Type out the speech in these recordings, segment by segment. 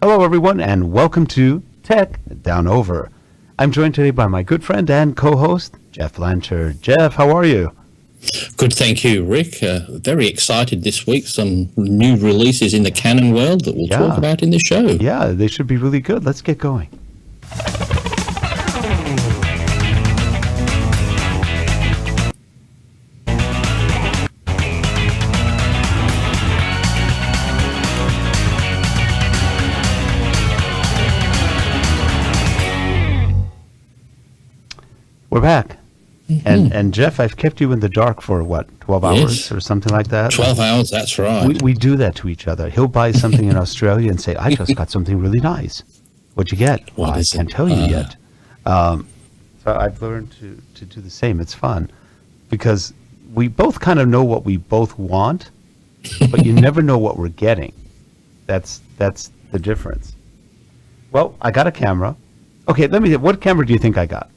Hello, everyone, and welcome to Tech Down Over. I'm joined today by my good friend and co-host, Jeff Blanchard. Jeff, how are you? Good, thank you, Rick. Very excited this week. Some new releases in the Canon world that we'll talk about in the show. Yeah, they should be really good. Let's get going. We're back. Mm-hmm. And Jeff, I've kept you in the dark for what, 12 hours or something like that? 12 hours, that's right. We do that to each other. He'll buy something in Australia and say, I just got something really nice. What'd you get? Well, I can't tell you yet. So I've learned to do the same. It's fun because we both kind of know what we both want, but you never know what we're getting. That's the difference. Well, I got a camera. Okay, what camera do you think I got?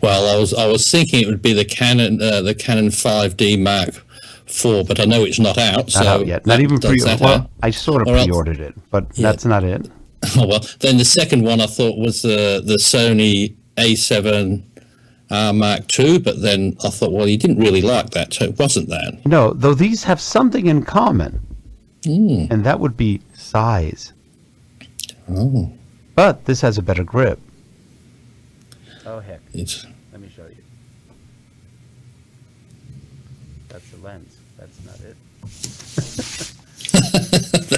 Well, I was thinking it would be the Canon 5D Mark IV, but I know it's not out. Not out yet. Not even pre-ordered. Well, I sort of pre-ordered it, but that's not it. Oh, well, then the second one I thought was the Sony A7 Mark II, but then I thought, well, you didn't really like that, so it wasn't that. No, though these have something in common, and that would be size. Oh. But this has a better grip. Oh, heck. Let me show you. That's the lens. That's not it.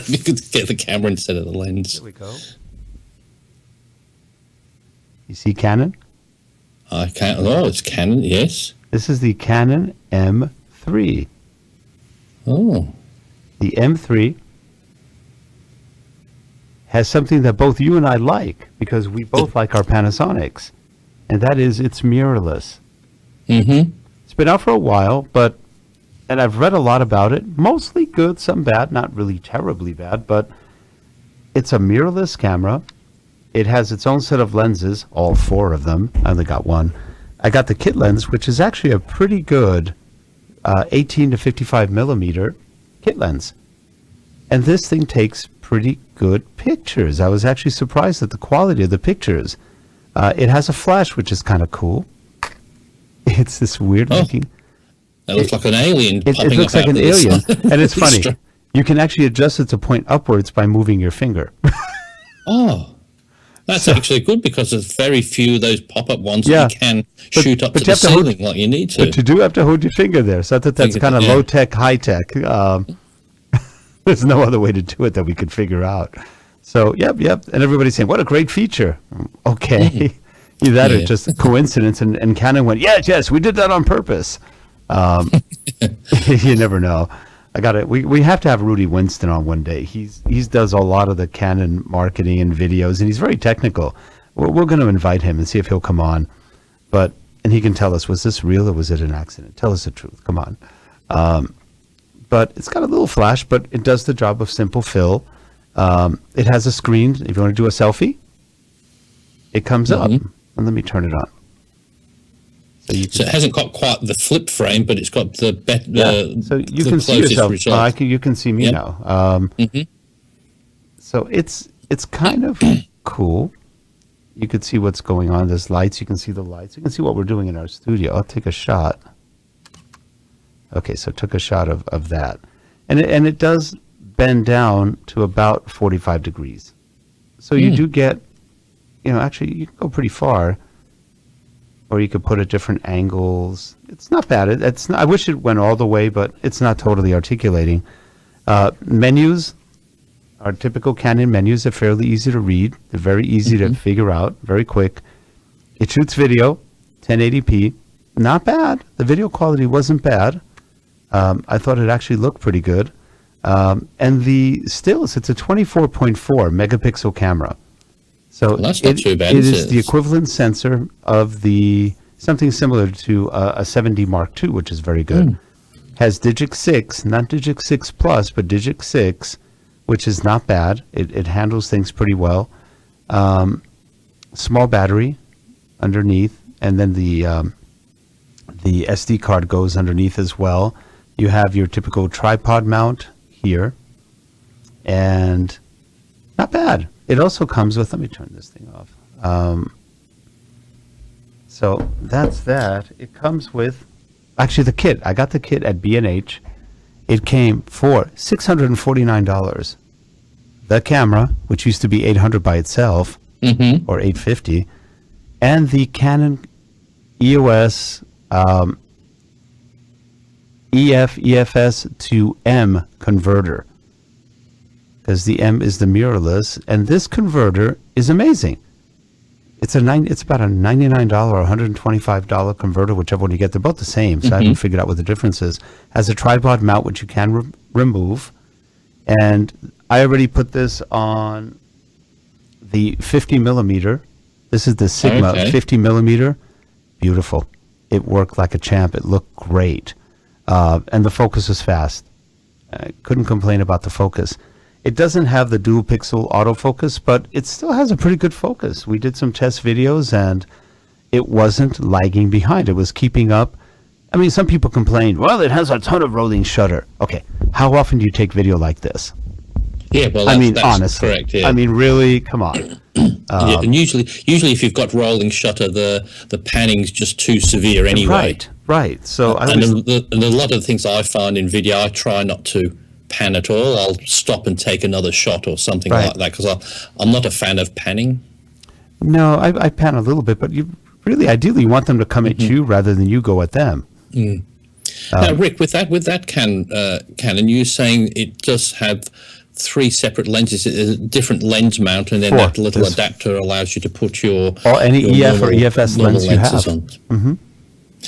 You could get the camera instead of the lens. There we go. You see Canon? It's Canon, yes. This is the Canon M3. Oh. The M3 has something that both you and I like because we both like our Panasonics. And that is, it's mirrorless. Mm-hmm. It's been out for a while, and I've read a lot about it. Mostly good, some bad, not really terribly bad, but it's a mirrorless camera. It has its own set of lenses, all four of them. I only got one. I got the kit lens, which is actually a pretty good 18 to 55 millimeter kit lens. And this thing takes pretty good pictures. I was actually surprised at the quality of the pictures. It has a flash, which is kind of cool. It's this weird looking. That looks like an alien. It looks like an alien, and it's funny. You can actually adjust it to point upwards by moving your finger. Oh, that's actually good because there's very few of those pop-up ones that you can shoot up to the ceiling like you need to. But you do have to hold your finger there, so that's kind of low-tech, high-tech. There's no other way to do it that we could figure out. So, yep. And everybody's saying, what a great feature. Okay. Either that or just a coincidence. And Canon went, yes, we did that on purpose. You never know. I got it. We have to have Rudy Winston on one day. He does a lot of the Canon marketing and videos, and he's very technical. We're going to invite him and see if he'll come on. And he can tell us, was this real or was it an accident? Tell us the truth. Come on. But it's got a little flash, but it does the job of simple fill. It has a screen. If you want to do a selfie, it comes up. And let me turn it on. So it hasn't got quite the flip frame, but it's got the better. So you can see yourself. You can see me now. So it's kind of cool. You could see what's going on. There's lights. You can see the lights. You can see what we're doing in our studio. I'll take a shot. Okay, so took a shot of that, and it does bend down to about 45 degrees. So you do get, actually you can go pretty far, or you could put at different angles. It's not bad. I wish it went all the way, but it's not totally articulating. Menus are typical Canon menus. They're fairly easy to read. They're very easy to figure out, very quick. It shoots video, 1080p. Not bad. The video quality wasn't bad. I thought it actually looked pretty good. And the stills, it's a 24.4 megapixel camera. So that's not too bad. It is the equivalent sensor of something similar to a 7D Mark II, which is very good. Has Digic 6, not Digic 6 Plus, but Digic 6, which is not bad. It handles things pretty well. Small battery underneath, and then the SD card goes underneath as well. You have your typical tripod mount here, and not bad. It also comes with, let me turn this thing off. So that's that. It comes with, actually the kit. I got the kit at B&H. It came for $649. The camera, which used to be $800 by itself, or $850, and the Canon EOS EFS to M converter, because the M is the mirrorless, and this converter is amazing. It's about a $99 or $125 converter, whichever one you get. They're both the same, so I haven't figured out what the difference is. Has a tripod mount, which you can remove, and I already put this on the 50 millimeter. This is the Sigma 50 millimeter. Beautiful. It worked like a champ. It looked great. And the focus is fast. I couldn't complain about the focus. It doesn't have the dual pixel autofocus, but it still has a pretty good focus. We did some test videos and it wasn't lagging behind. It was keeping up. I mean, some people complained, well, it has a ton of rolling shutter. Okay, how often do you take video like this? Yeah, well, that's honestly, correct. Yeah. I mean, really, come on. Yeah, and usually if you've got rolling shutter, the panning's just too severe anyway. Right. So and a lot of the things I find in video, I try not to pan at all. I'll stop and take another shot or something like that, because I'm not a fan of panning. No, I pan a little bit, but you really, ideally, you want them to come at you rather than you go at them. Now, Rick, with that Canon, you're saying it does have 3 separate lenses, a different lens mount, and then 4. That little adapter allows you to put your any EF or EFS lens you have. On.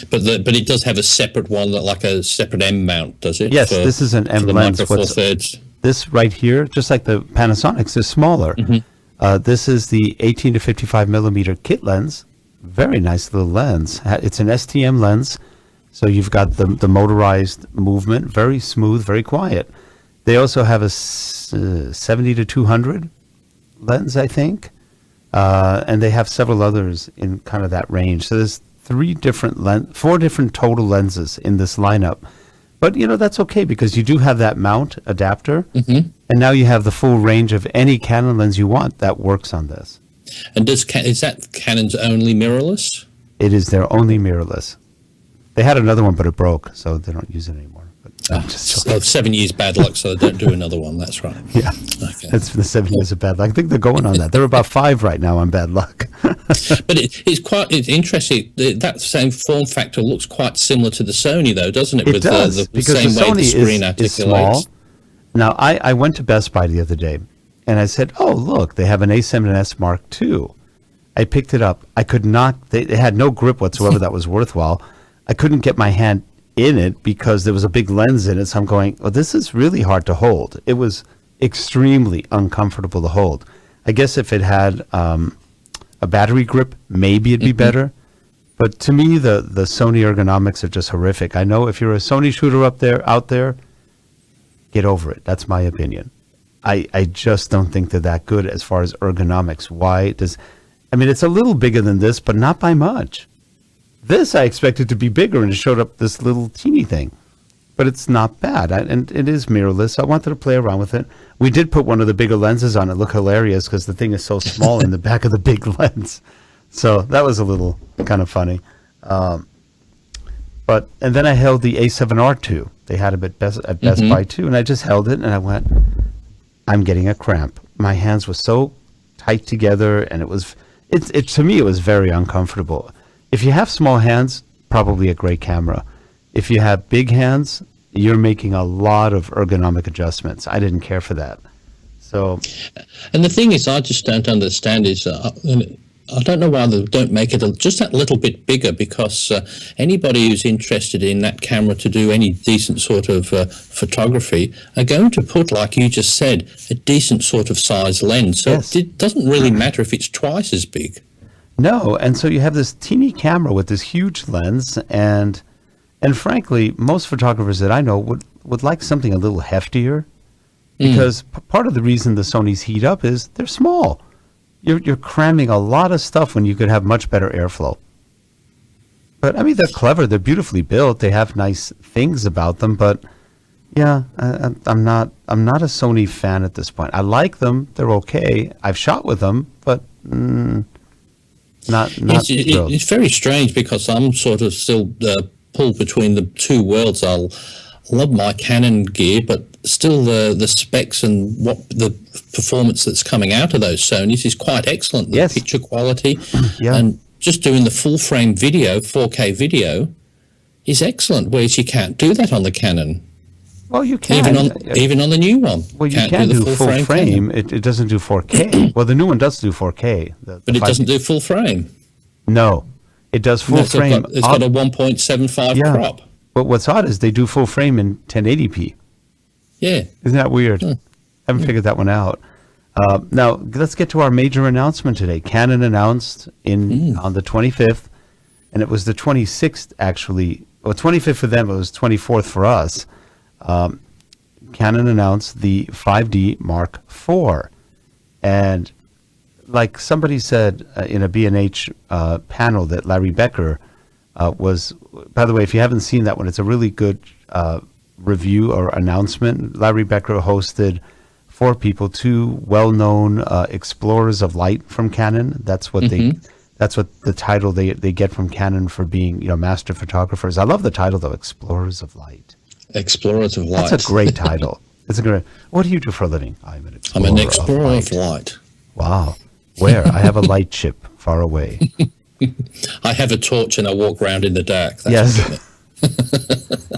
But it does have a separate one, like a separate M mount, does it? Yes, this is an M lens. This right here, just like the Panasonic's, is smaller. This is the 18 to 55 millimeter kit lens. Very nice little lens. It's an STM lens, so you've got the motorized movement, very smooth, very quiet. They also have a 70 to 200 lens, I think, and they have several others in kind of that range. So there's 4 different total lenses in this lineup. But, that's okay, because you do have that mount adapter, and now you have the full range of any Canon lens you want that works on this. And is that Canon's only mirrorless? It is their only mirrorless. They had another one, but it broke, so they don't use it anymore. But so 7 years bad luck, so they don't do another one. That's right. Yeah, That's the 7 years of bad luck. I think they're going on that. They're about 5 right now on bad luck. But it's interesting. That same form factor looks quite similar to the Sony, though, doesn't it? It does, because same the Sony way the screen is small. Now, I went to Best Buy the other day, and I said, oh, look, they have an A7S Mark II. I picked it up. I could not, they had no grip whatsoever that was worthwhile. I couldn't get my hand in it because there was a big lens in it. So I'm going, well, this is really hard to hold. It was extremely uncomfortable to hold. I guess if it had a battery grip, maybe it'd be better. But to me, the Sony ergonomics are just horrific. I know if you're a Sony shooter out there, get over it. That's my opinion. I just don't think they're that good as far as ergonomics. It's a little bigger than this, but not by much. This I expected to be bigger, and it showed up this little teeny thing. But it's not bad, and it is mirrorless. So I wanted to play around with it. We did put one of the bigger lenses on it. Look hilarious because the thing is so small in the back of the big lens. So that was a little kind of funny. And then I held the A7R II. They had it at Best Buy too, and I just held it, and I went, I'm getting a cramp. My hands were so tight together, and to me, it was very uncomfortable. If you have small hands, probably a great camera. If you have big hands, you're making a lot of ergonomic adjustments. I didn't care for that. So, and the thing is, I just don't understand is, I don't know why they don't make it just that little bit bigger, because anybody who's interested in that camera to do any decent sort of photography are going to put, like you just said, a decent sort of size lens. So it doesn't really matter if it's twice as big. No, and so you have this teeny camera with this huge lens, and frankly, most photographers that I know would like something a little heftier, because part of the reason the Sonys heat up is they're small. You're cramming a lot of stuff when you could have much better airflow. But they're clever. They're beautifully built. They have nice things about them, but Yeah, I'm not a Sony fan at this point. I like them; they're okay. I've shot with them, but not thrilled. It's very strange because I'm sort of still pulled between the two worlds. I'll love my Canon gear, but still the specs and what the performance that's coming out of those Sonys is quite excellent. The Yes. picture quality Yeah. and just doing the full frame video, 4K video, is excellent. Whereas you can't do that on the Canon, Well, you can. even on the new one. Well, you Can't can do the full frame. Canon. It doesn't do 4K. Well, the new one does do 4K. But it doesn't do full frame. No, it does full frame. It's got a 1.75 Yeah. crop. But what's odd is they do full frame in 1080p. Yeah. Isn't that weird? Haven't figured that one out. Now, let's get to our major announcement today. Canon announced on the 25th, and it was the 26th, actually. Well, 25th for them, it was 24th for us. Canon announced the 5D Mark IV. And like somebody said in a B&H panel that Larry Becker was, by the way, if you haven't seen that one, it's a really good review or announcement. Larry Becker hosted 4 people, 2 well-known explorers of light from Canon. That's what that's what the title they get from Canon for being, master photographers. I love the title though, Explorers of Light. Explorers of Light. That's a great title. It's a great. What do you do for a living? I'm an explorer. Of light. Wow. Where? I have a light ship far away. I have a torch and I walk around in the dark. That's Yes.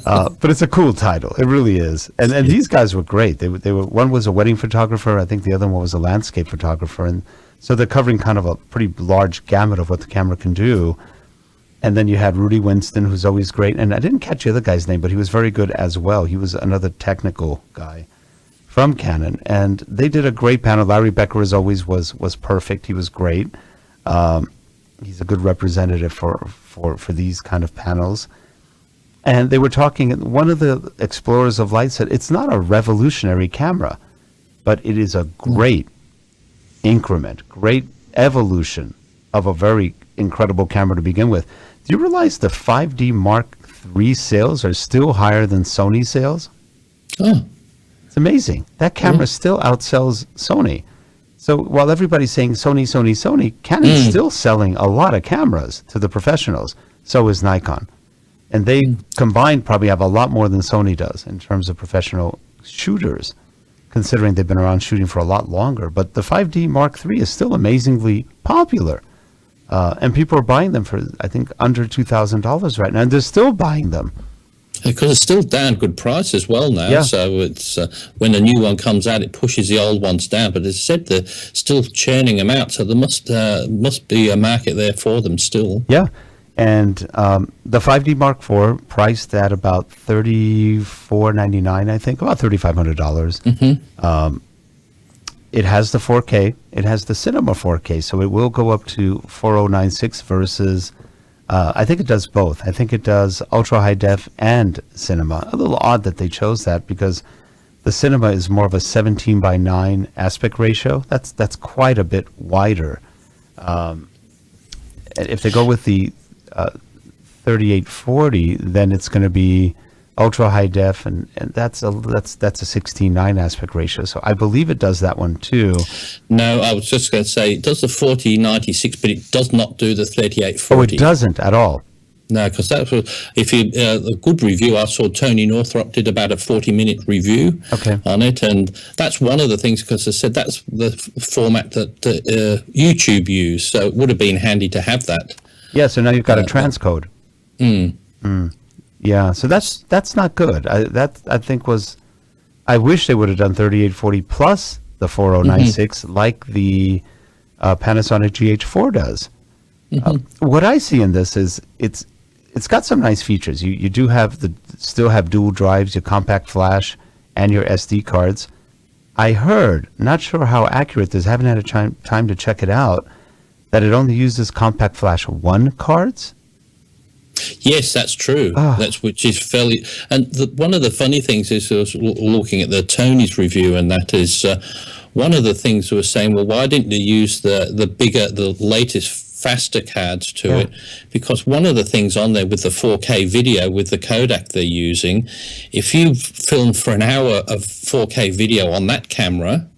But it's a cool title. It really is. And these guys were great. They were, one was a wedding photographer. I think the other one was a landscape photographer. And so they're covering kind of a pretty large gamut of what the camera can do. And then you had Rudy Winston, who's always great. And I didn't catch the other guy's name, but he was very good as well. He was another technical guy from Canon. And they did a great panel. Larry Becker, as always, was perfect. He was great. He's a good representative for these kind of panels. And they were talking, one of the explorers of light said, it's not a revolutionary camera, but it is a great increment, great evolution of a very incredible camera to begin with. Do you realize the 5D Mark III sales are still higher than Sony sales? Oh. It's amazing. That camera still outsells Sony. So while everybody's saying Sony, Canon's still selling a lot of cameras to the professionals. So is Nikon. And they combined probably have a lot more than Sony does in terms of professional shooters, considering they've been around shooting for a lot longer. But the 5D Mark III is still amazingly popular. And people are buying them for, I think, under $2,000 right now. And they're still buying them. Because it's still damn good price as well now. Yeah. So it's when a new one comes out, it pushes the old ones down. But as I said, they're still churning them out. So there must be a market there for them still. Yeah. And the 5D Mark IV priced at about $34.99, I think, about $3,500. It has the 4K. It has the Cinema 4K, so it will go up to 4096 versus, I think it does both. I think it does ultra high def and Cinema. A little odd that they chose that because the Cinema is more of a 17:9 aspect ratio. That's quite a bit wider. If they go with the 3840, then it's going to be ultra high def, and that's a 16:9 aspect ratio. So I believe it does that one too. No, I was just going to say it does the 4096, but it does not do the 3840. Oh, it doesn't at all. No, because that was a good review. I saw Tony Northrup did about a 40-minute review on it, and that's one of the things. Because I said that's the format that YouTube used, so it would have been handy to have that. Yeah, so now you've got a transcode. Yeah, so that's not good. I think I wish they would have done 3840 plus the 4096 like the Panasonic GH4 does. What I see in this is it's got some nice features. You do still have dual drives, your compact flash, and your SD cards. I heard, not sure how accurate this, haven't had a time to check it out, that it only uses compact flash 1 cards. Yes, that's true. Which is fairly. And one of the funny things is, I was looking at the Tony's review, and that is one of the things they were saying. Well, why didn't they use the latest faster cards to it, because one of the things on there with the 4K video with the codec they're using, if you film for an hour of 4K video on that camera,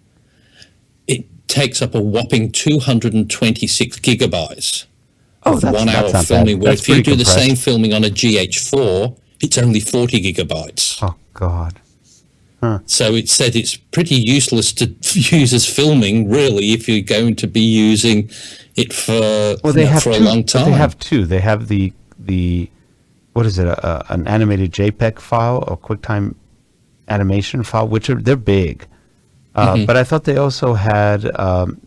it takes up a whopping 226 gigabytes. Oh, that's 1 hour not filming. bad. Where That's if you pretty do the compressed. same filming on a GH4, it's only 40 gigabytes. Oh, God. So it said it's pretty useless to use as filming, really, if you're going to be using it for, for a long time. They have two. They have the what is it? An animated JPEG file, a QuickTime animation file, which they're big. But I thought they also had,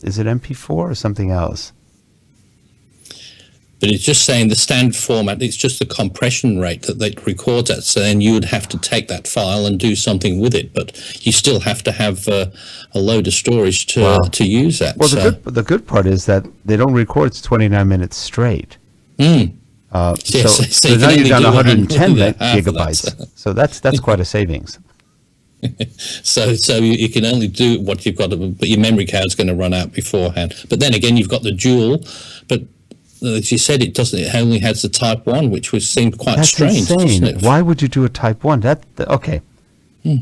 is it MP4 or something else? But it's just saying the standard format, it's just the compression rate that they record at. So then you would have to take that file and do something with it. But you still have to have a load of storage to use that. Well, the good part is that they don't record 29 minutes straight. So now you're down 110 gigabytes. So that's quite a savings. So you can only do what you've got, but your memory card's going to run out beforehand. But then again, you've got the dual, but as you said, it only has the Type 1, which seemed quite strange. Insane. Why would you do a Type 1? Okay.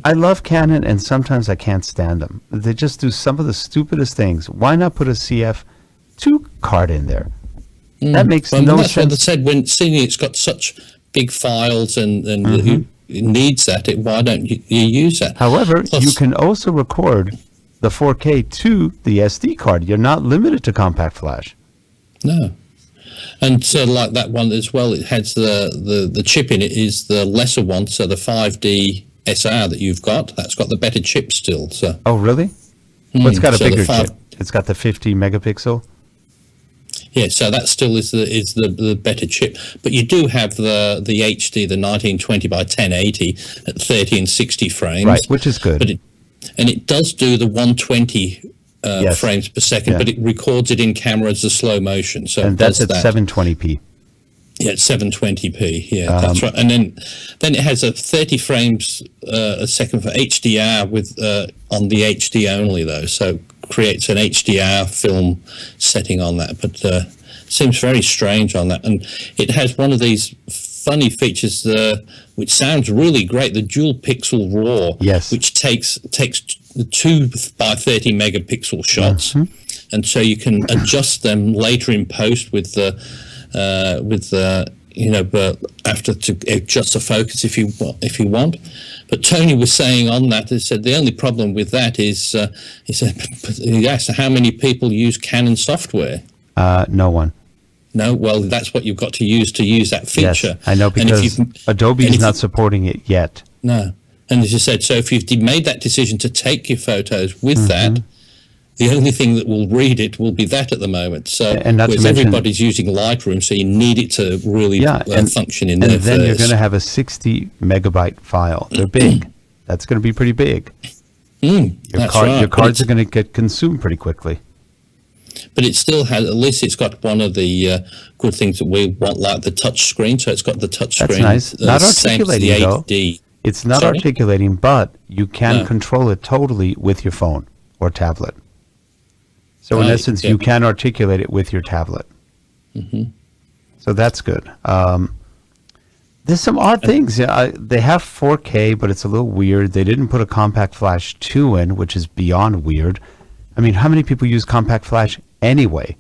I love Canon, and sometimes I can't stand them. They just do some of the stupidest things. Why not put a CF2 card in there? That makes no sense. That's what they said, when seeing it's got such big files and it needs that, why don't you use that? However, you can also record the 4K to the SD card. You're not limited to compact flash. No. And so like that one as well, it has the chip in it is the lesser one, so the 5D SR that you've got, that's got the better chip still. So. Oh, really? Well, it's got a bigger chip. It's got the 50 megapixel. Yeah, so that still is the better chip. But you do have the HD, the 1920 by 1080 at 30 and 60 frames. Right, which is good. But it does do the 120 frames per second, but it records it in camera as a slow motion. So and that's at 720p. Yeah, it's 720p. Yeah, that's right. And then it has a 30 frames a second for HDR with on the HD only though. So creates an HDR film setting on that, but seems very strange on that. And it has one of these funny features which sounds really great, the dual pixel RAW, which takes the 2 by 30 megapixel shots, and so you can adjust them later in post with the after to adjust the focus if you want. But Tony was saying on that, he said the only problem with that is he asked how many people use Canon software. No one. No, well, that's what you've got to use that feature. Yes, I know, because Adobe is not supporting it yet. No. And as you said, so if you've made that decision to take your photos with that, the only thing that will read it will be that at the moment. So whereas everybody's using Lightroom, so you need it to really function in there and then first. You're going to have a 60 megabyte file. They're big. That's going to be pretty big. Your cards are going to get consumed pretty quickly. But it still has, at least it's got one of the good things that we want, like the touch screen. So it's got the touch screen. That's nice. Not articulating, though. It's not articulating, but you can control it totally with your phone or tablet. So in essence, you can articulate it with your tablet. So that's good. There's some odd things. They have 4K, but it's a little weird. They didn't put a compact flash 2 in, which is beyond weird. I mean, how many people use compact flash anyway?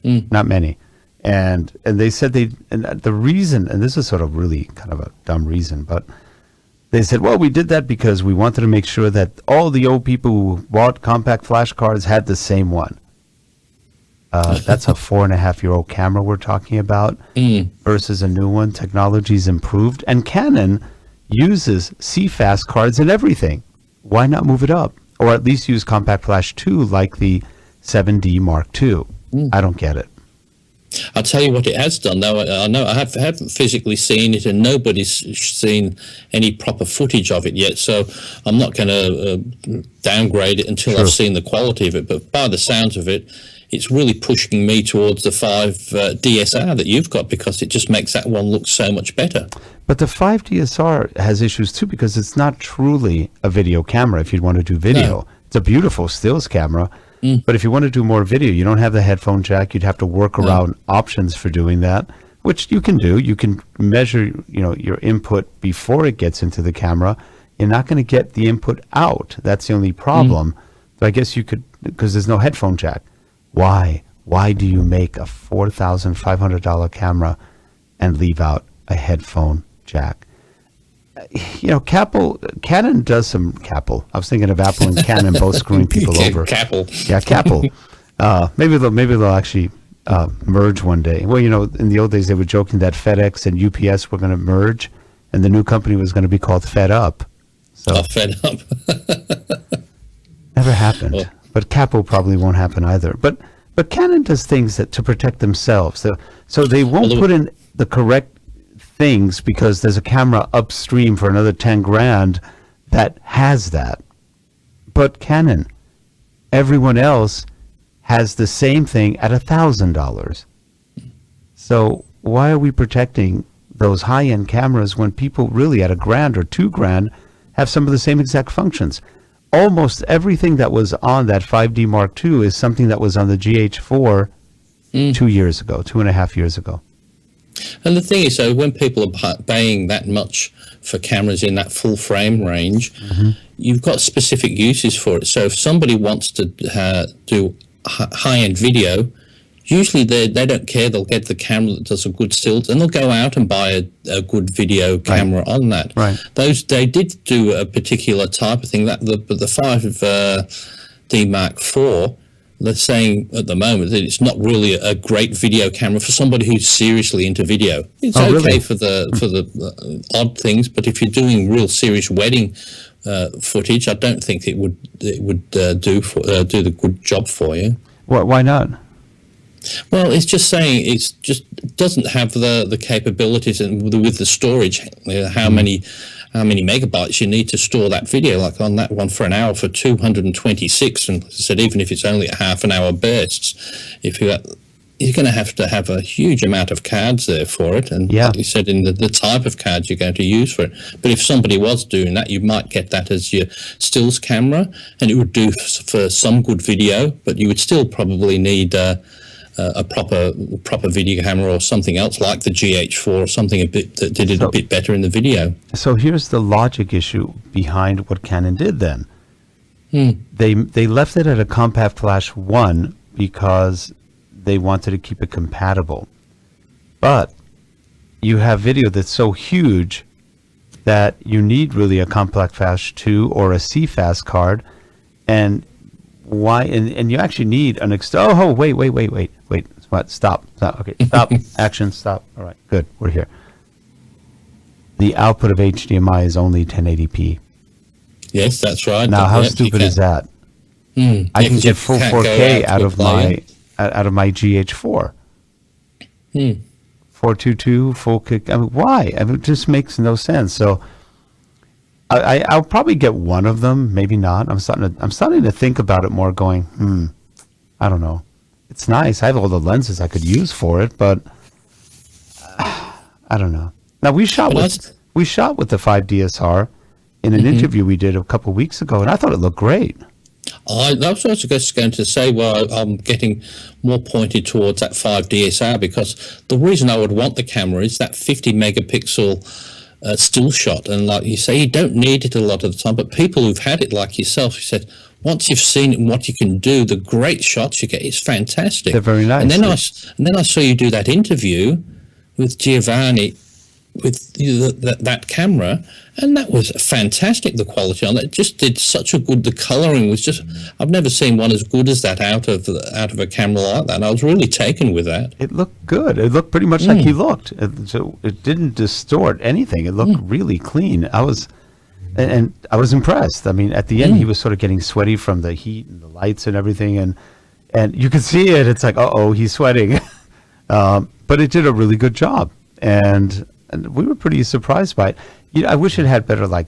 Not many. And they said the reason, and this is sort of really kind of a dumb reason, but they said, well, we did that because we wanted to make sure that all the old people who bought compact flash cards had the same one. That's a 4.5-year-old camera we're talking about versus a new one. Technology's improved. And Canon uses CFast cards and everything. Why not move it up? Or at least use compact flash 2 like the 7D Mark II. I don't get it. I'll tell you what it has done, though. I know I haven't physically seen it, and nobody's seen any proper footage of it yet. So I'm not going to downgrade it until I've seen the quality of it. But by the sounds of it, it's really pushing me towards the 5 DSR that you've got, because it just makes that one look so much better. But the 5 DSR has issues too, because it's not truly a video camera if you'd want to do video. It's a beautiful stills camera, But if you want to do more video, you don't have the headphone jack. You'd have to work around options for doing that, which you can do. You can measure, your input before it gets into the camera. You're not going to get the input out. That's the only problem. So I guess you could, because there's no headphone jack. Why? Why do you make a $4,500 camera and leave out a headphone jack? Canon does some Capel. I was thinking of Apple and Canon both screwing people over. Capel. Yeah, Capel. Maybe they'll actually merge one day. Well, in the old days they were joking that FedEx and UPS were going to merge, and the new company was going to be called Fed Up. So Fed Up. Never happened. Well, but Capel probably won't happen either. But Canon does things to protect themselves. So they won't put in the correct things because there's a camera upstream for another 10 grand that has that. But Canon, everyone else has the same thing at $1,000. So why are we protecting those high-end cameras when people really at $1,000 or $2,000 have some of the same exact functions? Almost everything that was on that 5D Mark II is something that was on the GH4 2 years ago, 2.5 years ago. And the thing is, so when people are paying that much for cameras in that full frame range, you've got specific uses for it. So if somebody wants to do high-end video, usually they don't care. They'll get the camera that does a good stilt, and they'll go out and buy a good video camera on that. Right. They did do a particular type of thing. That the 5D Mark IV. They're saying at the moment that it's not really a great video camera for somebody who's seriously into video. It's okay really? for the odd things, but if you're doing real serious wedding footage, I don't think it would do the good job for you. Why not? Well, it's just saying it doesn't have the capabilities and with the storage, how many megabytes you need to store that video. Like on that one for an hour for 226, and as I said, even if it's only a half an hour bursts, you're going to have a huge amount of cards there for it, and like you said, in the type of cards you're going to use for it. But if somebody was doing that, you might get that as your stills camera, and it would do for some good video, but you would still probably need a proper video camera or something else like the GH4 or something a bit better in the video. So here's the logic issue behind what Canon did then. They left it at a compact flash 1 because they wanted to keep it compatible. But you have video that's so huge that you need really a compact flash 2 or a CFast card, and why? And you actually need an wait. What? Stop. Okay. Stop. Action. Stop. All right. Good. We're here. The output of HDMI is only 1080p. Yes, that's right. Now, how stupid is that? I can get full 4K out of my GH4. 422 full kick. I mean, why? I mean, it just makes no sense. So I'll probably get one of them, maybe not. I'm starting to think about it more, going, I don't know. It's nice. I have all the lenses I could use for it, but I don't know. Now we shot with the 5DSR in an interview we did a couple of weeks ago, and I thought it looked great. I was also just going to say, well, I'm getting more pointed towards that 5DSR because the reason I would want the camera is that 50 megapixel still shot, and like you say, you don't need it a lot of the time, but people who've had it like yourself, you said, once you've seen it and what you can do, the great shots you get, it's fantastic. They're very nice. And then I saw you do that interview with Giovanni with that camera, and that was fantastic. The quality on it just did such a good. The coloring was just. I've never seen one as good as that out of a camera like that. And I was really taken with that. It looked good. It looked pretty much like he looked. So it didn't distort anything. It looked really clean. I was impressed. I mean, at the end, he was sort of getting sweaty from the heat and the lights and everything, and you could see it. It's like, he's sweating, but it did a really good job, and we were pretty surprised by it. I wish it had better like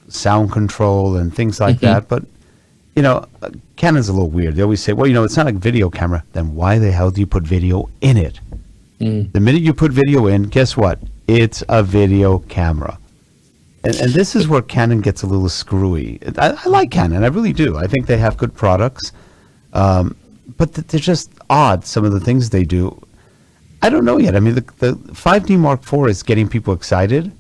sound control and things like that, but Canon's a little weird. They always say, well, it's not a video camera. Then why the hell do you put video in it? The minute you put video in, guess what? It's a video camera. And this is where Canon gets a little screwy. I like Canon, I really do. I think they have good products. But they're just odd, some of the things they do. I don't know yet. I mean, the 5D Mark IV is getting people excited,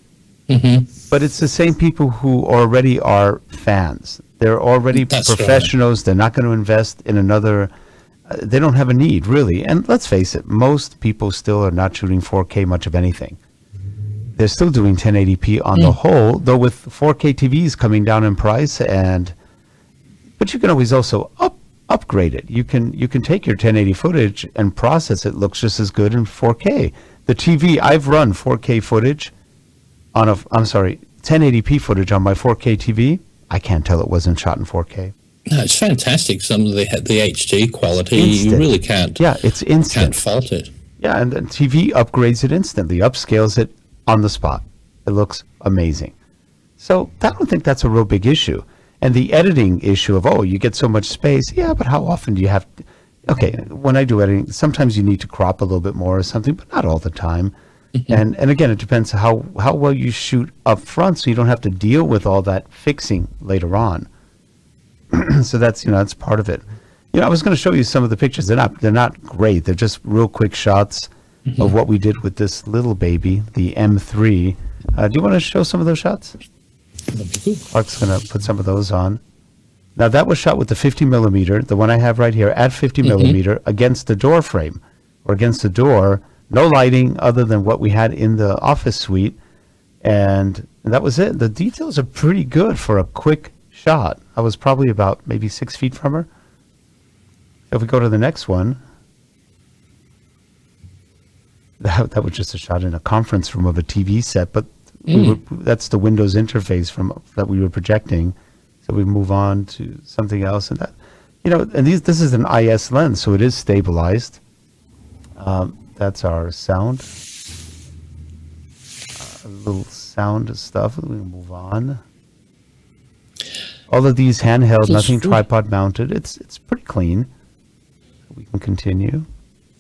but it's the same people who already are fans. They're already professionals. Right. They're not going to invest in another. They don't have a need, really. And let's face it, most people still are not shooting 4K much of anything. They're still doing 1080p on the whole, though with 4K TVs coming down in price. But you can always also upgrade it. You can take your 1080 footage and process it. Looks just as good in 4K. The TV, I've run 4K footage on 1080p footage on my 4K TV. I can't tell it wasn't shot in 4K. No, it's fantastic. Some of the HD quality, instant. You really can't. Yeah, it's instant. Can't fault it. Yeah, and the TV upgrades it instantly, upscales it on the spot. It looks amazing. So I don't think that's a real big issue. And the editing issue of, you get so much space. Yeah, but how often do you have to? Okay, when I do editing, sometimes you need to crop a little bit more or something, but not all the time. And again, it depends how well you shoot up front, so you don't have to deal with all that fixing later on. So that's part of it. I was going to show you some of the pictures. They're not great. They're just real quick shots of what we did with this little baby, the M3. Do you want to show some of those shots? Clark's going to put some of those on. Now, that was shot with the 50 millimeter, the one I have right here, at 50 millimeter, against the door frame, or against the door. No lighting other than what we had in the office suite. And that was it. The details are pretty good for a quick shot. I was probably about maybe 6 feet from her. If we go to the next one, that was just a shot in a conference room of a TV set, but that's the Windows interface that we were projecting. So we move on to something else, and this is an IS lens, so it is stabilized. That's our sound. A little sound stuff. We move on. All of these handheld, nothing tripod mounted. It's pretty clean. We can continue.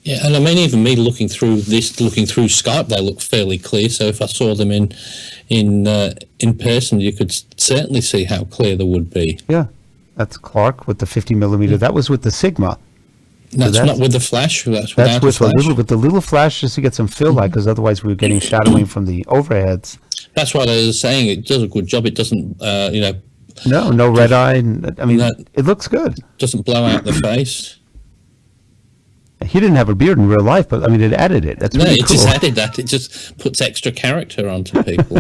Yeah, and I mean, even me looking through Skype, they look fairly clear. So if I saw them in person, you could certainly see how clear they would be. Yeah, that's Clark with the 50 millimeter. That was with the Sigma. That's not with the flash. That's with the little flash, just to get some fill light, because otherwise we were getting shadowing from the overheads. That's what I was saying. It does a good job. It doesn't, No red eye. I mean, it looks good. Doesn't blow out the face. He didn't have a beard in real life, but I mean, it added it. That's really cool. Just added that. It just puts extra character onto people.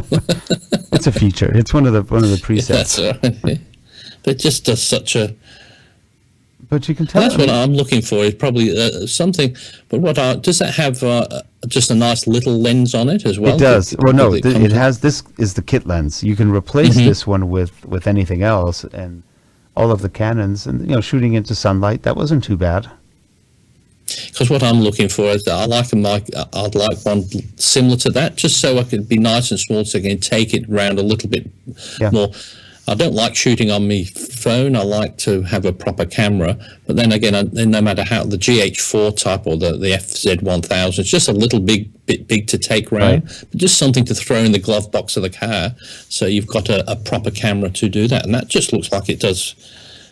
It's a feature. It's one of the presets. That's right. But it just does such a. But you can tell. That's what I'm looking for. Is probably something. But does that have just a nice little lens on it as well? It does. Well, no, it has. This is the kit lens. You can replace this one with anything else, and all of the Canons, and shooting into sunlight, that wasn't too bad. Because what I'm looking for is that I'd like one similar to that, just so I could be nice and small, so I can take it around a little bit more. I don't like shooting on my phone. I like to have a proper camera. But then again, no matter how the GH4 type or the FZ1000, it's just a little bit big to take around, but just something to throw in the glove box of the car. So you've got a proper camera to do that, and that just looks like it does.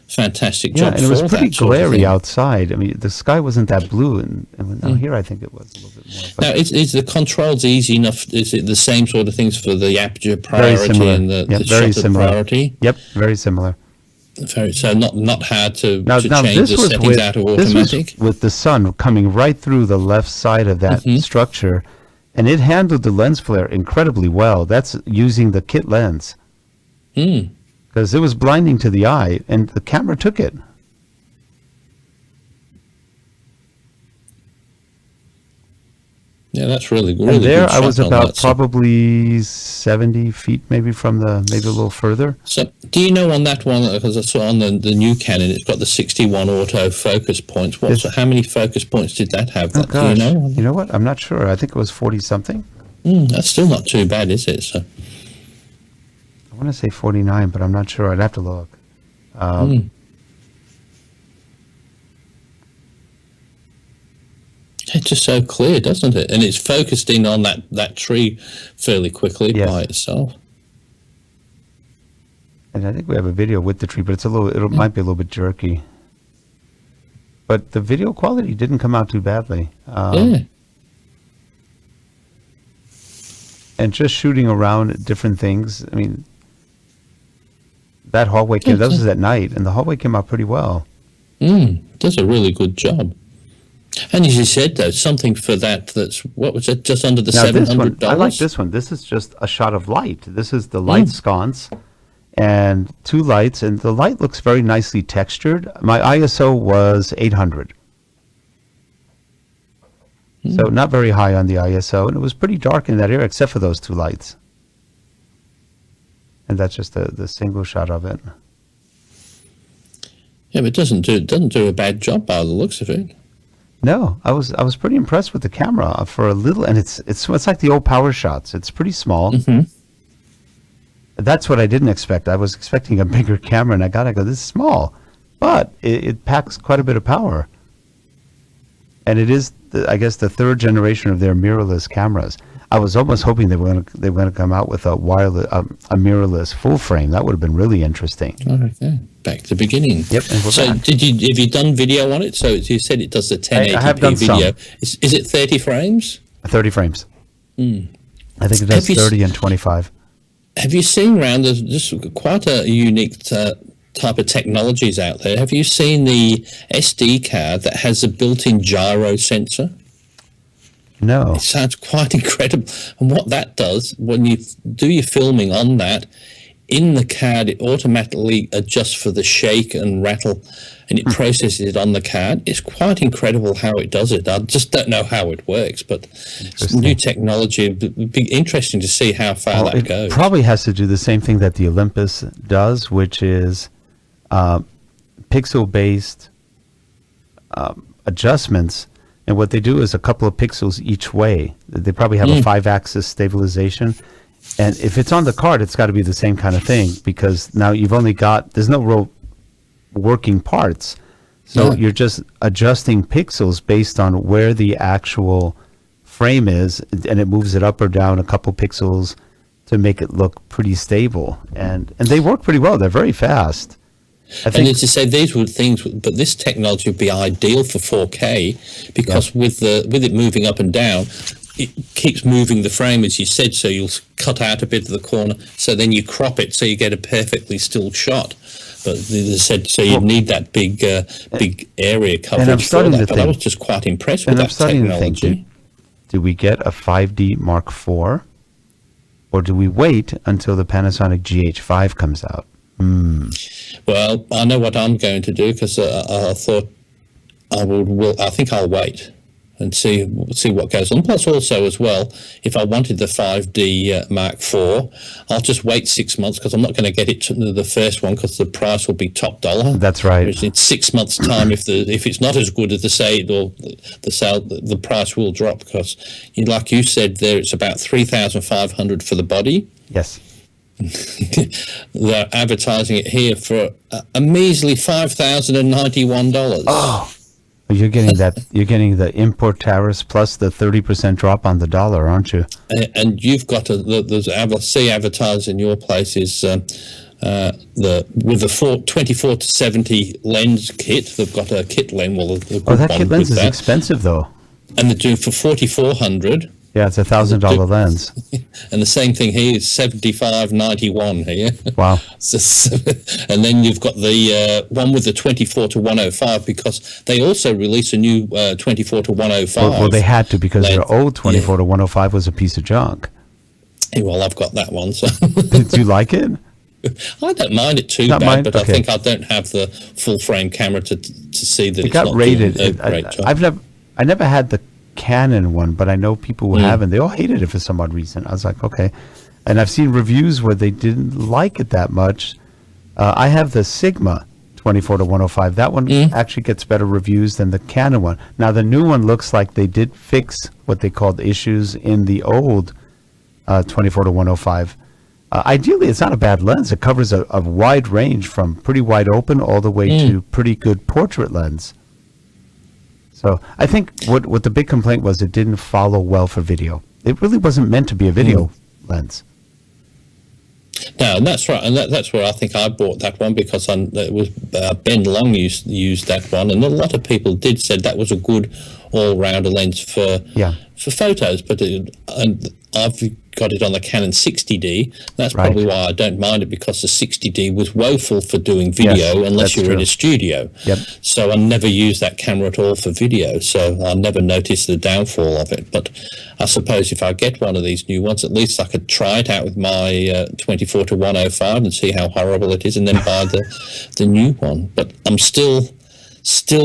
Fantastic job. And it was pretty glary outside. I mean, the sky wasn't that blue, and down here I think it was a little bit more. Now, is the controls easy enough? Is it the same sort of things for the aperture priority and the shutter priority? Yep, very similar. So not hard to change the settings out of automatic? This was with the sun coming right through the left side of that structure, and it handled the lens flare incredibly well. That's using the kit lens. Because it was blinding to the eye, and the camera took it. Yeah, that's really good. And there I was about probably 70 feet, maybe a little further. So, do you know on that one, because I saw on the new Canon, it's got the 61 auto focus points. How many focus points did that have? Oh, gosh. Do you know? You know what? I'm not sure. I think it was 40-something. That's still not too bad, is it? So. I want to say 49, but I'm not sure. I'd have to look. It's just so clear, doesn't it? And it's focused in on that tree fairly quickly by itself. And I think we have a video with the tree, but it might be a little bit jerky. but the video quality didn't come out too badly. Yeah. And just shooting around different things. I mean, that hallway that was at night, and the hallway came out pretty well. Does a really good job. And as you said, though, something for that's, what was it, just under the $700? I like this one. This is just a shot of light. This is the light sconce and 2 lights, and the light looks very nicely textured. My ISO was 800. So not very high on the ISO, and it was pretty dark in that area except for those 2 lights. And that's just the single shot of it. Yeah, but it doesn't do a bad job by the looks of it. No, I was pretty impressed with the camera for a little, and it's like the old power shots. It's pretty small. That's what I didn't expect. I was expecting a bigger camera, and I go, this is small, but it packs quite a bit of power. And it is, I guess, the 3rd generation of their mirrorless cameras. I was almost hoping they were going to come out with a wireless, a mirrorless full frame. That would have been really interesting. Okay, back to the beginning. Yep. So, have you done video on it? So you said it does the 1080p I have done video. Some. Is it 30 frames? 30 frames. I think it does 30 and 25. Have you seen around? There's just quite a unique type of technologies out there. Have you seen the SD card that has a built-in gyro sensor? No. It sounds quite incredible. And what that does, when you do your filming on that, in the card, it automatically adjusts for the shake and rattle, and it processes it on the card. It's quite incredible how it does it. I just don't know how it works, but it's new technology. It would be interesting to see how far that goes. It probably has to do the same thing that the Olympus does, which is pixel-based adjustments. And what they do is a couple of pixels each way. They probably have a 5-axis stabilization. And if it's on the card, it's got to be the same kind of thing, because now you've only got, there's no real working parts. So you're just adjusting pixels based on where the actual frame is, and it moves it up or down a couple pixels to make it look pretty stable. And they work pretty well. They're very fast. And as you say, these were things, but this technology would be ideal for 4K because with it moving up and down, it keeps moving the frame, as you said, so you'll cut out a bit of the corner, so then you crop it so you get a perfectly still shot. But as I said, so you need that big area coverage for that. But I was just quite impressed with that technology. Do we get a 5D Mark IV, or do we wait until the Panasonic GH5 comes out? Well, I know what I'm going to do, because I thought I think I'll wait and see what goes on. Plus, also as well, if I wanted the 5D Mark IV, I'll just wait 6 months, because I'm not going to get it to the first one, because the price will be top dollar. That's right. Whereas in 6 months' time, if it's not as good as the sale, the price will drop, because, like you said there, it's about $3,500 for the body. Yes. They're advertising it here for a measly $5,091. Oh, you're getting that. You're getting the import tariffs plus the 30% drop on the dollar, aren't you? And you've got see advertised in your place is with the 24 to 70 lens kit. They've got a kit lens. Well, that kit lens is expensive though. And they're doing for $4,400. Yeah, it's $1,000 lens. And the same thing here is $75.91 here. Wow. And then you've got the one with the 24 to 105, because they also release a new 24 to 105. Well, they had to, because their old 24 to 105 was a piece of junk. Well, I've got that one. So. Do you like it? I don't mind it too bad, but okay. I think I don't have the full frame camera to see that it's not rated. Doing a great job. I never had the Canon one, but I know people who have, and they all hated it for some odd reason. I was like, okay. And I've seen reviews where they didn't like it that much. I have the Sigma 24 to 105. That one actually gets better reviews than the Canon one. Now, the new one looks like they did fix what they called issues in the old 24 to 105. Ideally, it's not a bad lens. It covers a wide range from pretty wide open all the way to pretty good portrait lens. So I think what the big complaint was, it didn't follow well for video. It really wasn't meant to be a video lens. No, and that's right, and that's where I think I bought that one, because it was Ben Long used that one, and a lot of people said that was a good all-rounder lens for photos. But and I've got it on the Canon 60D. That's probably why I don't mind it, because the 60D was woeful for doing video unless you're in a studio. Yep. So I never used that camera at all for video, so I never noticed the downfall of it. But I suppose if I get one of these new ones, at least I could try it out with my 24-105 and see how horrible it is, and then buy the new one. But I'm still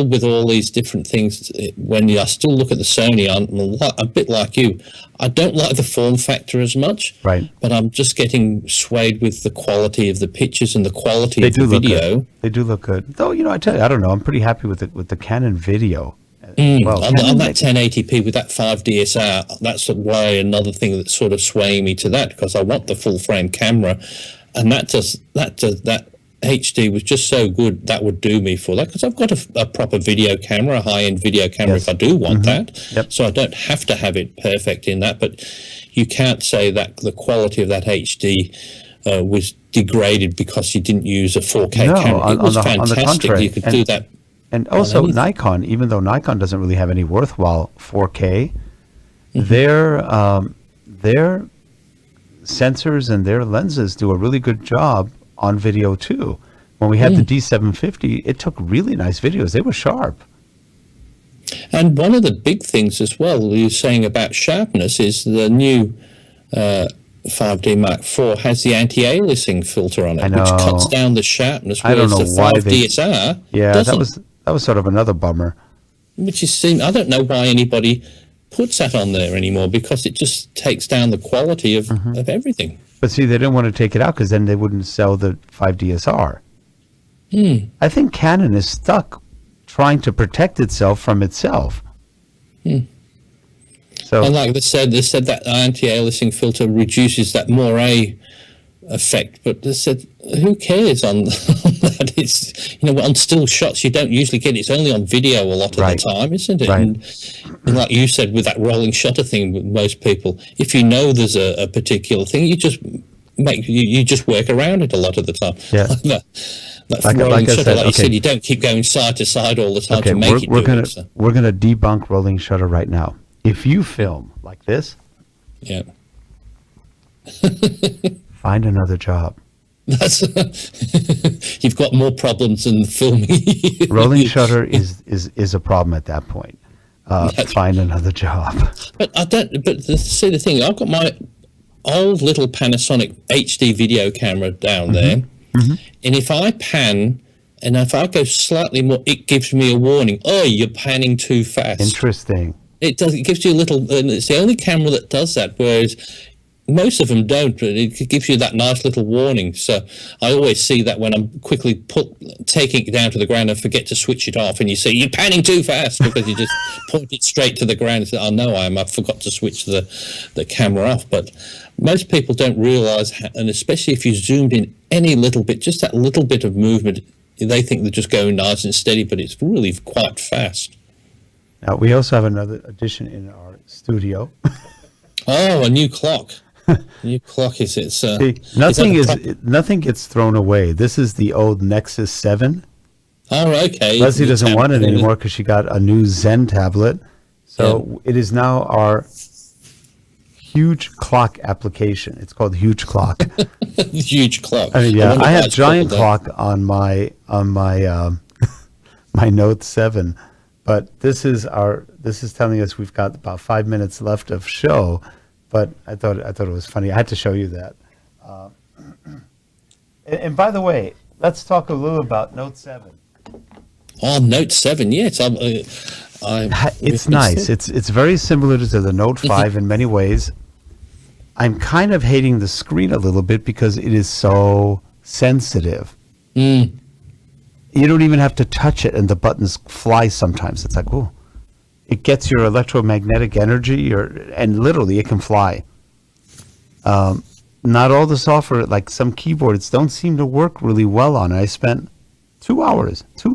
with all these different things, when I still look at the Sony, I'm a bit like you. I don't like the form factor as much, right? But I'm just getting swayed with the quality of the pictures and the quality of the video. They do look good. Though, I tell you, I don't know. I'm pretty happy with the Canon video. Well, on that 1080p with that 5 DSR, that's why another thing that's sort of swaying me to that, because I want the full frame camera, and that HD was just so good, that would do me for that, because I've got a proper video camera, a high-end video camera, if I do want that. Yep. So I don't have to have it perfect in that, but you can't say that the quality of that HD was degraded because you didn't use a 4K camera. It was fantastic. You could do that. And also Nikon, even though Nikon doesn't really have any worthwhile 4K, their sensors and their lenses do a really good job on video too. When we had the D750, it took really nice videos. They were sharp. And one of the big things as well you're saying about sharpness is the new 5D Mark IV has the anti-aliasing filter on it, which cuts down the sharpness. I don't know why the 5 DSR doesn't. That was sort of another bummer. Which is, I don't know why anybody puts that on there anymore, because it just takes down the quality of everything. But see, they didn't want to take it out because then they wouldn't sell the 5DSR. I think Canon is stuck trying to protect itself from itself. So, and like they said that anti-aliasing filter reduces that moire effect, but they said, who cares on that? It's, on still shots you don't usually get it. It's only on video a lot of the time, isn't it? Right. And like you said with that rolling shutter thing with most people, if you know there's a particular thing, you just work around it a lot of the time. Yeah. Rolling shutter, like you said, you don't keep going side to side all the time to make it. We're gonna debunk rolling shutter right now. If you film like this, find another job. That's you've got more problems than filming. Rolling shutter is a problem at that point. Find another job. But see the thing, I've got my old little Panasonic HD video camera down there, and if I pan and if I go slightly more, it gives me a warning. Oh, you're panning too fast. Interesting. It does. It gives you a little, and it's the only camera that does that. Whereas most of them don't, but it gives you that nice little warning. So I always see that when I'm quickly taking it down to the ground and forget to switch it off, and you see you're panning too fast because you just point it straight to the ground and say, "Oh no, I forgot to switch the camera off." But most people don't realise, and especially if you zoomed in any little bit, just that little bit of movement, they think they're just going nice and steady, but it's really quite fast. Now we also have another addition in our studio. Oh, a new clock. New clock is it's See, nothing gets thrown away. This is the old Nexus 7. Oh, okay. Leslie doesn't want it anymore because she got a new Zen tablet. So it is now our huge clock application. It's called Huge Clock. Huge clock. I mean, I have Giant Clock on my my Note 7, but this is telling us we've got about 5 minutes left of show. But I thought it was funny. I had to show you that. And by the way, let's talk a little about Note 7. Oh, Note 7, yes. It's nice. It's very similar to the Note 5 in many ways. I'm kind of hating the screen a little bit because it is so sensitive. You don't even have to touch it, and the buttons fly sometimes. It's like, oh. It gets your electromagnetic energy, and literally it can fly. Not all the software, like some keyboards, don't seem to work really well on it. I spent 2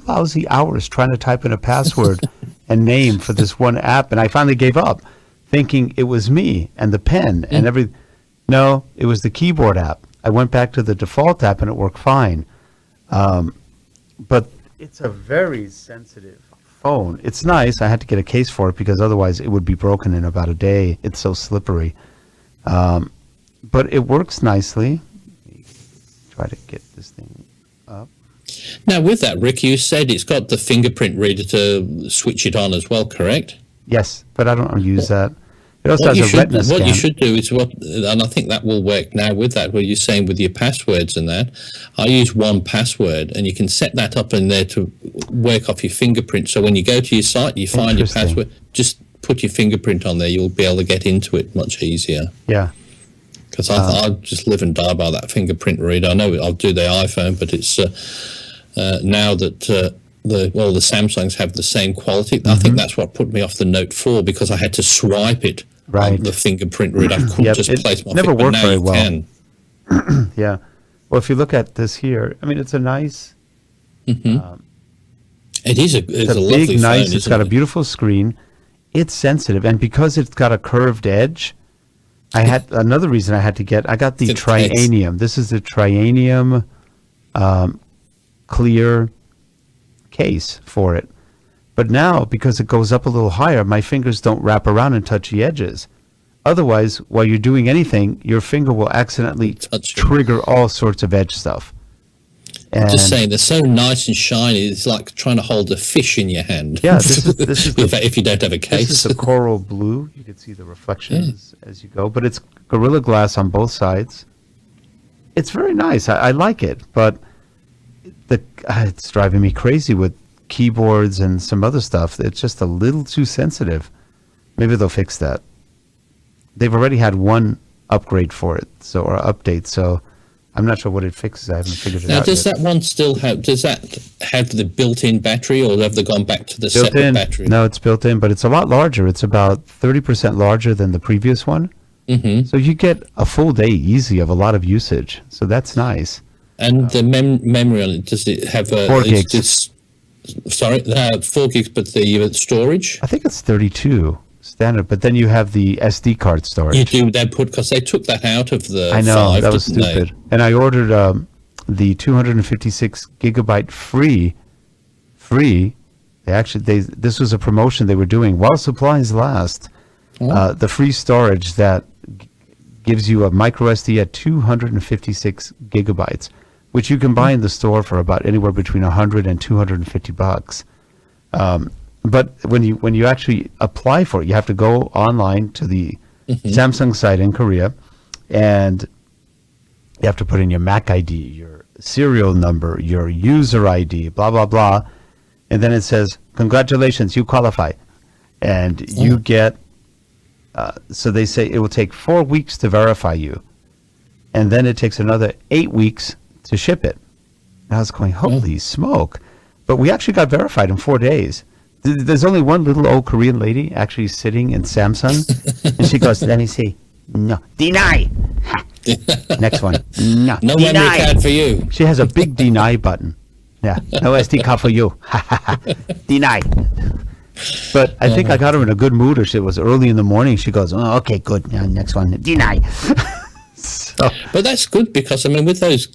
lousy hours trying to type in a password and name for this one app, and I finally gave up, thinking it was me and the pen and everything. No, it was the keyboard app. I went back to the default app and it worked fine. But it's a very sensitive phone. It's nice. I had to get a case for it because otherwise it would be broken in about a day. It's so slippery. But it works nicely. Let me try to get this thing up. Now, with that, Rick, you said it's got the fingerprint reader to switch it on as well, correct? Yes, but I don't use that. It also has a retina scan. What you should do is and I think that will work now with that, where you're saying with your passwords and that. I use 1Password, and you can set that up in there to work off your fingerprint. So when you go to your site, you find your password, just put your fingerprint on there. You'll be able to get into it much easier. Yeah. Because I just live and die by that fingerprint reader. I know I'll do the iPhone, but it's now that the Samsungs have the same quality. I think that's what put me off the Note 4, because I had to swipe it on the fingerprint reader. I couldn't just place my never worked very well. Can. Yeah. Well, if you look at this here, I mean, it's a nice. It is it's a big, lovely nice. phone, It's got a beautiful screen. It's sensitive, and because it's got a curved edge, I had another reason I had to get. I got the Trianium. This is the Trianium clear case for it. But now, because it goes up a little higher, my fingers don't wrap around and touch the edges. Otherwise, while you're doing anything, your finger will accidentally trigger all sorts of edge stuff. And just saying, they're so nice and shiny. It's like trying to hold a fish in your hand. Yeah, this is if you don't have a case. This is the coral blue. You can see the reflections as you go, but it's Gorilla Glass on both sides. It's very nice. I like it, but it's driving me crazy with keyboards and some other stuff. It's just a little too sensitive. Maybe they'll fix that. They've already had one upgrade for it, or update, so I'm not sure what it fixes. I haven't figured it out. Now, does yet. that one still have? Does that have the built-in battery, or have they gone back to the separate battery? No, it's built in, but it's a lot larger. It's about 30% larger than the previous one. Mm-hmm. So you get a full day easy of a lot of usage. So that's nice. And the memory on it, does it have 4 gigs? 4 gigs, but the storage? I think it's 32 standard, but then you have the SD card storage. You do that because they took that out of the. I know, 5, that was stupid. They? And I ordered the 256 gigabyte free. This was a promotion they were doing while supplies last. Oh. The free storage that gives you a micro SD at 256 gigabytes, which you can buy in the store for about anywhere between $100 and $250. But when you actually apply for it, you have to go online to the Samsung site in Korea, and you have to put in your MAC ID, your serial number, your user ID, blah, blah, blah. And then it says, congratulations, you qualify. And you get, so they say it will take 4 weeks to verify you. And then it takes another 8 weeks to ship it. And I was going, holy smoke. But we actually got verified in 4 days. There's only one little old Korean lady actually sitting in Samsung, and she goes, let me see. No. Deny. Next one. No. No deny. memory card for you. She has a big deny button. Yeah. No SD card for you. Deny. But I think I got her in a good mood, or it was early in the morning. She goes, oh, okay, good. Next one. Deny. So. But that's good, because I mean, with those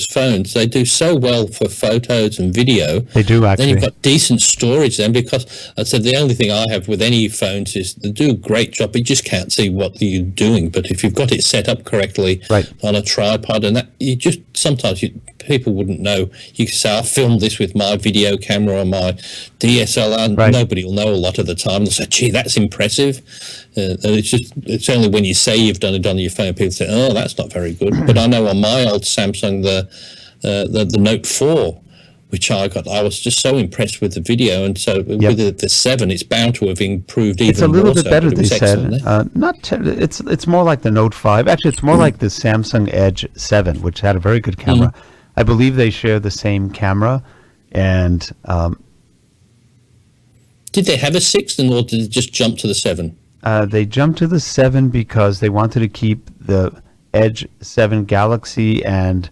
phones, they do so well for photos and video. They do, actually. Then you've got decent storage then, because I said the only thing I have with any phones is they do a great job. You just can't see what you're doing. But if you've got it set up correctly on a tripod, and that, you just sometimes people wouldn't know. You can say, I filmed this with my video camera or my DSLR. Nobody will know a lot of the time. They'll say, gee, that's impressive. And it's only when you say you've done it on your phone, people say, oh, that's not very good. But I know on my old Samsung, the Note 4, which I was just so impressed with the video. And so with the 7, it's bound to have improved even more. It's a little bit better, they said. Excellent, it's more like the Note 5. Actually, it's more like the Samsung Edge 7, which had a very good camera. I believe they share the same camera. And did they have a 6, or did it just jump to the 7? They jumped to the 7 because they wanted to keep the Edge 7 Galaxy and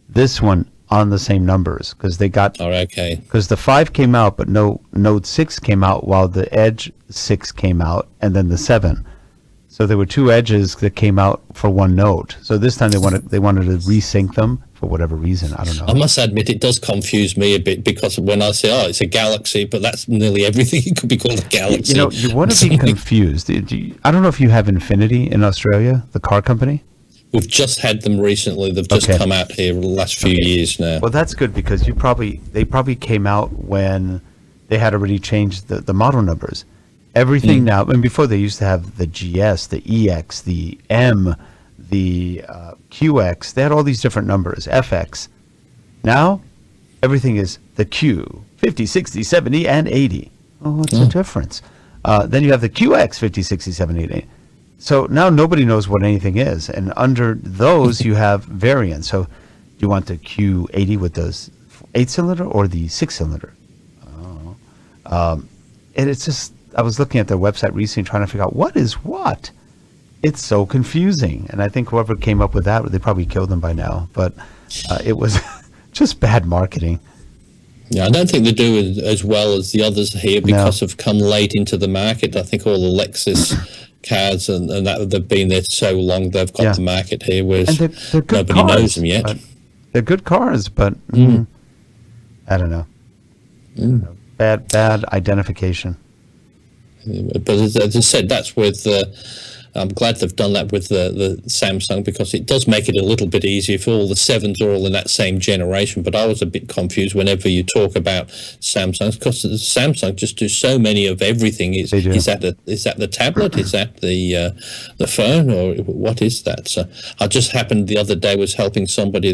this one on the same numbers, because they got. Oh, okay. Because the 5 came out, but no Note 6 came out, while the Edge 6 came out, and then the 7. So there were two edges that came out for one note. So this time they wanted to resync them for whatever reason. I don't know. I must admit, it does confuse me a bit, because when I say, "Oh, it's a galaxy," but that's nearly everything. It could be called a galaxy. You know, you want to be confused. I don't know if you have Infinity in Australia, the car company. We've just had them recently. They've just come out here the last few years now. Well, that's good, because they probably came out when they had already changed the model numbers. Everything now, and before they used to have the GS, the EX, the M, the QX. They had all these different numbers, FX. Now, everything is the Q, 50, 60, 70, and 80. Oh, what's the difference? Then you have the QX, 50, 60, 70, 80. So now nobody knows what anything is. And under those, you have variants. So you want the Q80 with the 8-cylinder or the 6-cylinder? And it's just, I was looking at their website recently trying to figure out what is what. It's so confusing. And I think whoever came up with that, they probably killed them by now. But it was just bad marketing. Yeah, I don't think they do as well as the others here because of come late into the market. I think all the Lexus cars and that they've been there so long, they've got the market here, whereas they're good nobody cars, knows them yet. They're good cars, but I don't know. Bad identification. But as I said, that's with. I'm glad they've done that with the Samsung, because it does make it a little bit easier if all the 7s are all in that same generation. But I was a bit confused whenever you talk about Samsungs, because the Samsung just do so many of everything. Is that the tablet? Is that the phone, or what is that? So I just happened the other day was helping somebody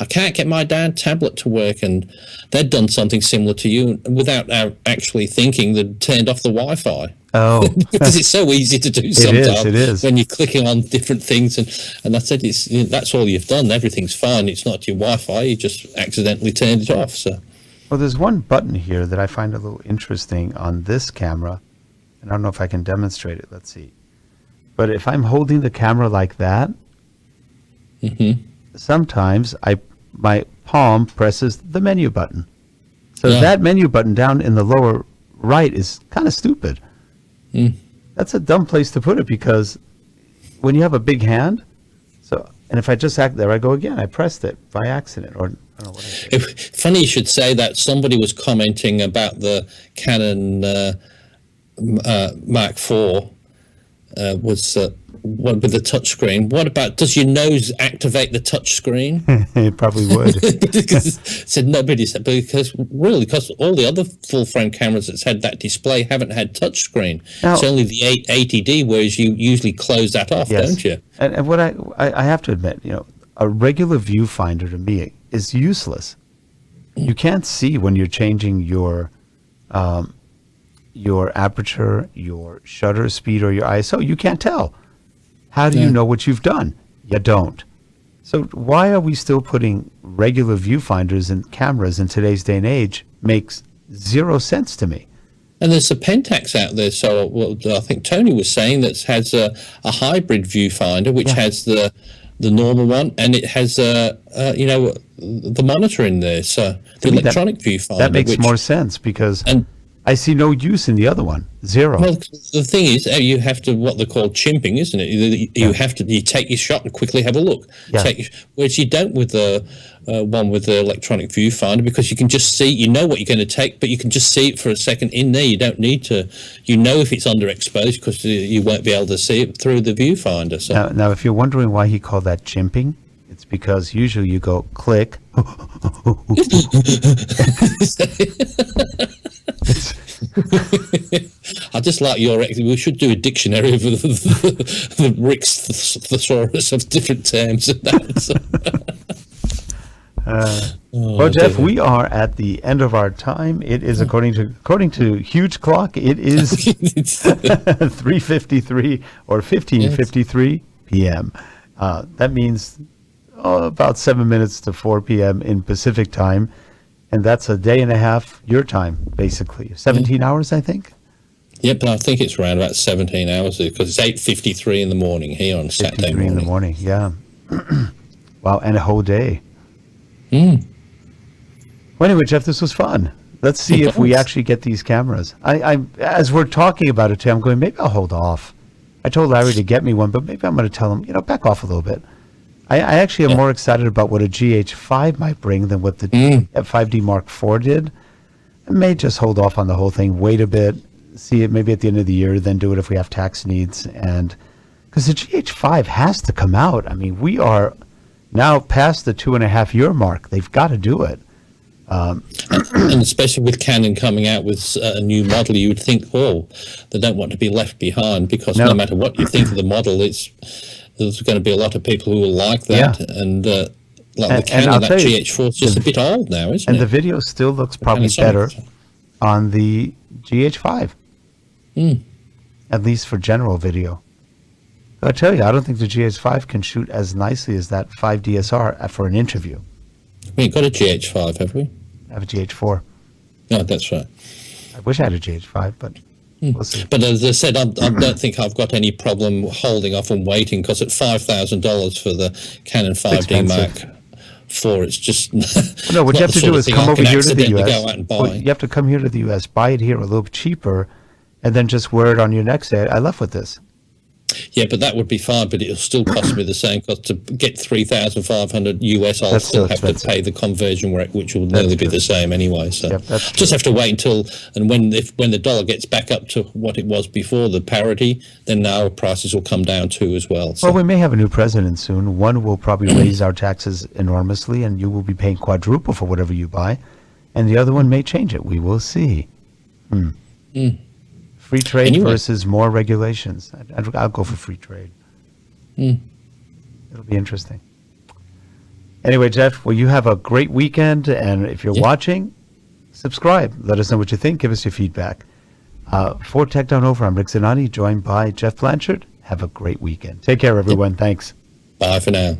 I can't get my damn tablet to work, and they'd done something similar to you, and without actually thinking, they'd turned off the Wi-Fi. Oh, because it's so easy to do sometimes. It is. When you're clicking on different things, and I said, that's all you've done. Everything's fine. It's not your Wi-Fi. You just accidentally turned it off. So, well, there's one button here that I find a little interesting on this camera, and I don't know if I can demonstrate it. Let's see. But if I'm holding the camera like that, sometimes my palm presses the menu button. So that menu button down in the lower right is kind of stupid. That's a dumb place to put it, because when you have a big hand, and if I just there I go again, I pressed it by accident, or I don't know what I did. Funny you should say that. Somebody was commenting about the Canon Mark IV one with the touch screen. What about, does your nose activate the touch screen? It probably would. Said nobody said, because all the other full frame cameras that's had that display haven't had touch screen. It's only the 80D, whereas you usually close that off, don't you? And what I have to admit, a regular viewfinder to me is useless. You can't see when you're changing your aperture, your shutter speed, or your ISO. You can't tell. How do you know what you've done? You don't. So why are we still putting regular viewfinders and cameras in today's day and age? Makes zero sense to me. And there's a Pentax out there. So I think Tony was saying that has a hybrid viewfinder, which has the normal one, and it has the monitor in there. So the electronic viewfinder. That makes more sense, because I see no use in the other one. Zero. Well, the thing is, you have to, what they call chimping, isn't it? You take your shot and quickly have a look. Yeah. Whereas you don't with the one with the electronic viewfinder, because you can just see, you know what you're going to take, but you can just see it for a second in there. You don't need to, if it's underexposed, because you won't be able to see it through the viewfinder. So now, if you're wondering why he called that chimping, it's because usually you go click. I just like your. We should do a dictionary of the Rick's thesaurus of different terms and that. Well, Jeff, we are at the end of our time. It is according to Huge Clock. It is 3:53 or 15:53 p.m. That means about 7 minutes to 4 p.m. in Pacific time. And that's a day and a half your time, basically. 17 hours, I think? Yep, but I think it's around about 17 hours, because it's 8:53 in the morning here on Saturday morning. In the morning, yeah. Wow, and a whole day. Well, anyway, Jeff, this was fun. Let's see if we actually get these cameras. I as we're talking about it, I'm going, maybe I'll hold off. I told Larry to get me one, but maybe I'm going to tell him, back off a little bit. I actually am more excited about what a GH5 might bring than what the 5D Mark IV did. I may just hold off on the whole thing, wait a bit, see it maybe at the end of the year, then do it if we have tax needs. And because the GH5 has to come out. I mean, we are now past the 2.5-year mark. They've got to do it. And especially with Canon coming out with a new model, you would think, they don't want to be left behind, because no matter what you think of the model, there's going to be a lot of people who will like that. Yeah. And the Canon, that GH4 is just a bit old now, isn't it? And the video still looks probably better on the GH5, at least for general video. I tell you, I don't think the GH5 can shoot as nicely as that 5 DSR for an interview. We ain't got a GH5, have we? I have a GH4. No, that's right. I wish I had a GH5, but we'll see. But as I said, I don't think I've got any problem holding off and waiting, because at $5,000 for the Canon 5D Mark IV, it's just no. What you have to do is come over here to the US. Go out and buy. You have to come here to the US, buy it here a little cheaper, and then just wear it on your next day. I left with this. Yeah, but that would be fine, but it'll still cost me the same cost to get 3,500 US. I'll still have to pay the conversion rate, which will nearly be the same anyway. So just have to wait until, and when the dollar gets back up to what it was before, the parity, then our prices will come down too as well. So. Well, we may have a new president soon. One will probably raise our taxes enormously, and you will be paying quadruple for whatever you buy, and the other one may change it. We will see. Free trade versus more regulations. I'll go for free trade. It'll be interesting. Anyway, Jeff, well, you have a great weekend, and if you're watching, subscribe. Let us know what you think. Give us your feedback. For Tech Down Over, I'm Rick Zanani, joined by Jeff Blanchard. Have a great weekend. Take care, everyone. Thanks. Bye for now.